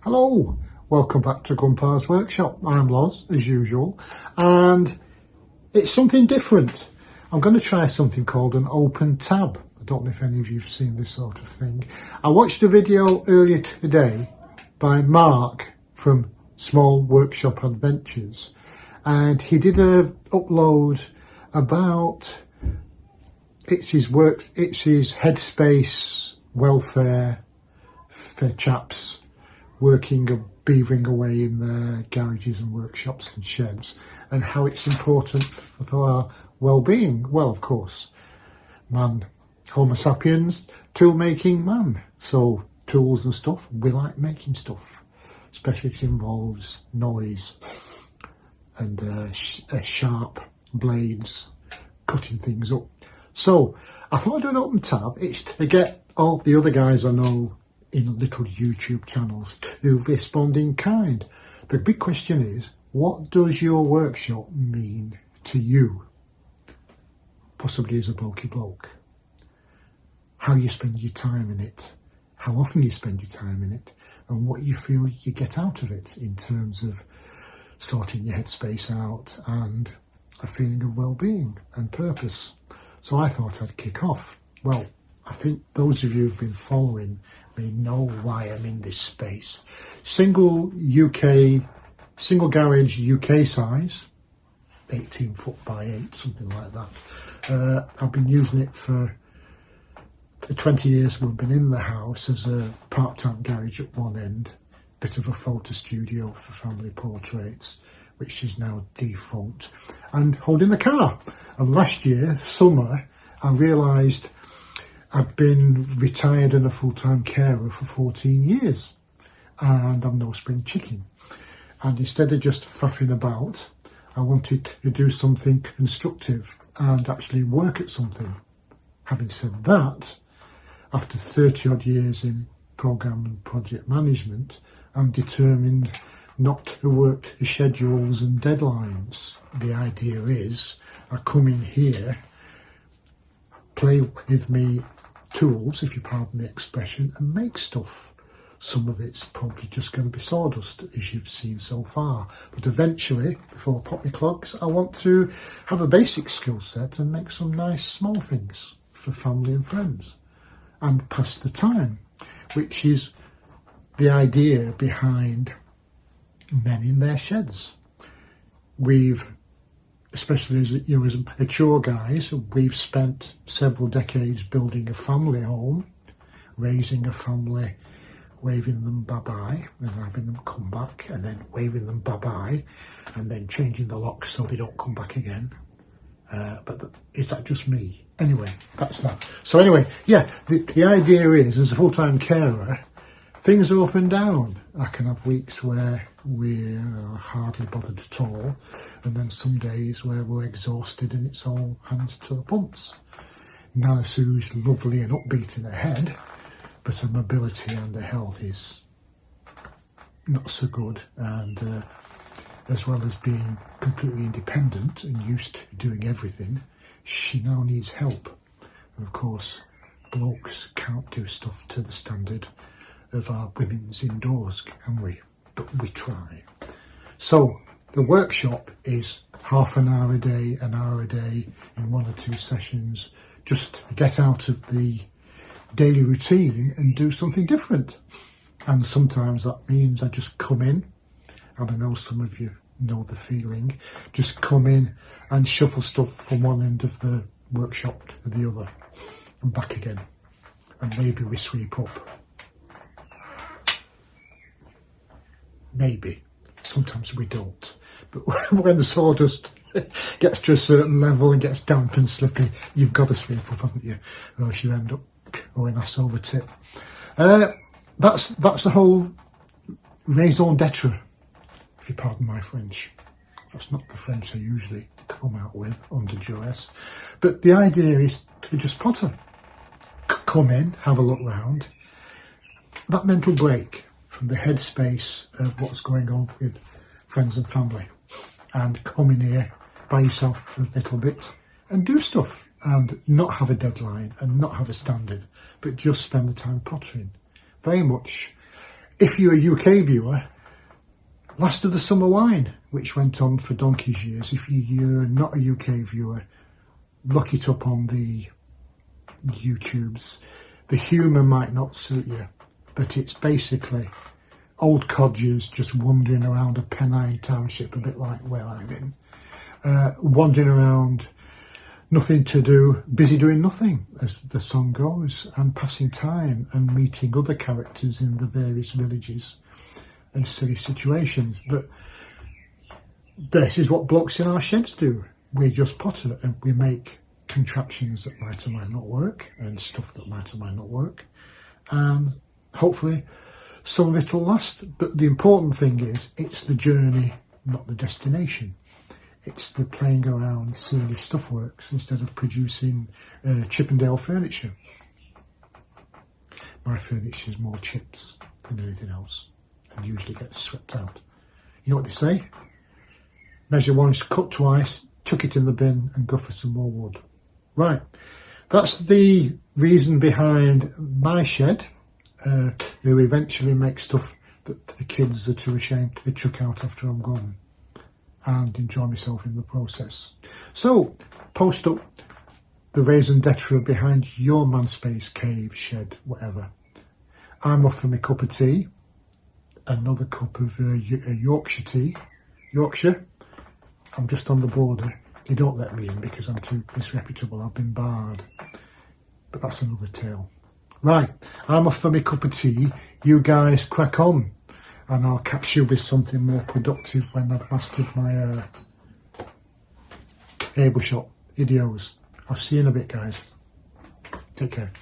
Hello, welcome back to Grandpa's Workshop. I'm Loz, as usual, and it's something different. I'm going to try something called an open tab. I don't know if any of you have seen this sort of thing. I watched a video earlier today by Mark from Small Workshop Adventures, and he did a upload about it's his headspace welfare for chaps working and beavering away in their garages and workshops and sheds, and how it's important for our well-being. Well, of course, man, Homo sapiens, tool-making man. So tools and stuff, we like making stuff, especially if it involves noise and sharp blades cutting things up. So I thought I'd do an open tab. It's to get all the other guys I know in little YouTube channels to respond in kind. The big question is, what does your workshop mean to you? Possibly as a blokey bloke. How you spend your time in it, how often you spend your time in it, and what you feel you get out of it in terms of sorting your headspace out and a feeling of well-being and purpose. So I thought I'd kick off. Well, I think those of you who've been following me know why I'm in this space. Single garage UK size, 18 foot by 8, something like that. I've been using it for the 20 years we've been in the house as a part-time garage at one end, bit of a photo studio for family portraits, which is now defunct, and holding the car. And last year, summer, I realised I've been retired and a full-time carer for 14 years, and I'm no spring chicken. And instead of just faffing about, I wanted to do something constructive and actually work at something. Having said that, after 30 odd years in programme and project management, I'm determined not to work to schedules and deadlines. The idea is I come in here, play with me tools, if you pardon the expression, and make stuff. Some of it's probably just going to be sawdust, as you've seen so far. But eventually, before I pop my clogs, I want to have a basic skill set and make some nice small things for family and friends and pass the time, which is the idea behind Men in Their Sheds. We've, especially as mature guys, we've spent several decades building a family home, raising a family, waving them bye-bye and having them come back, and then waving them bye-bye and then changing the locks so they don't come back again. Is that just me? Anyway, that's that. So anyway, yeah, the idea is, as a full-time carer, things are up and down. I can have weeks where we're hardly bothered at all, and then some days where we're exhausted and it's all hands to the pumps. Nana Sue's lovely and upbeat in her head, but her mobility and her health is not so good, and as well as being completely independent and used to doing everything, she now needs help. And of course, blokes can't do stuff to the standard of our women's indoors, can we? But we try. So the workshop is half an hour a day, an hour a day in 1 or 2 sessions, just to get out of the daily routine and do something different. And sometimes that means I just come in, and I know some of you know the feeling, just come in and shuffle stuff from one end of the workshop to the other and back again, and maybe we sweep up. Maybe. Sometimes we don't. But when the sawdust gets to a certain level and gets damp and slippy, you've got to sweep up, haven't you? Or else you end up going ass over tip. That's the whole raison d'etre, if you pardon my French. That's not the French I usually come out with under duress. But the idea is to just potter. Come in, have a look round. That mental break from the headspace of what's going on with friends and family, and come in here by yourself a little bit and do stuff, and not have a deadline and not have a standard, but just spend the time pottering. Very much if you're a UK viewer, Last of the Summer Wine, which went on for donkey's years. If you're not a UK viewer, look it up on the YouTubes. The humour might not suit you, but it's basically old codgers just wandering around a Pennine township, a bit like where I'm in, wandering around, nothing to do, busy doing nothing, as the song goes, and passing time and meeting other characters in the various villages and silly situations. But this is what blokes in our sheds do. We just potter and we make contraptions that might or might not work, and stuff that might or might not work, and hopefully some of it will last. But the important thing is, it's the journey, not the destination. It's the playing around, seeing if stuff works, instead of producing Chippendale furniture. My furniture is more chips than anything else, and usually gets swept out. You know what they say? Measure once, cut twice, chuck it in the bin, and go for some more wood. Right, that's the reason behind my shed, who eventually make stuff that the kids are too ashamed to chuck out after I'm gone, and enjoy myself in the process. So, post up the raison d'etre behind your man space, cave, shed, whatever. I'm off for my cup of tea, another cup of Yorkshire tea. Yorkshire, I'm just on the border. They don't let me in because I'm too disreputable. I've been barred. But that's another tale. Right, I'm off for my cup of tea. You guys crack on. And I'll catch you with something more productive when I've mastered my cable shop videos. I'll see you in a bit, guys. Take care.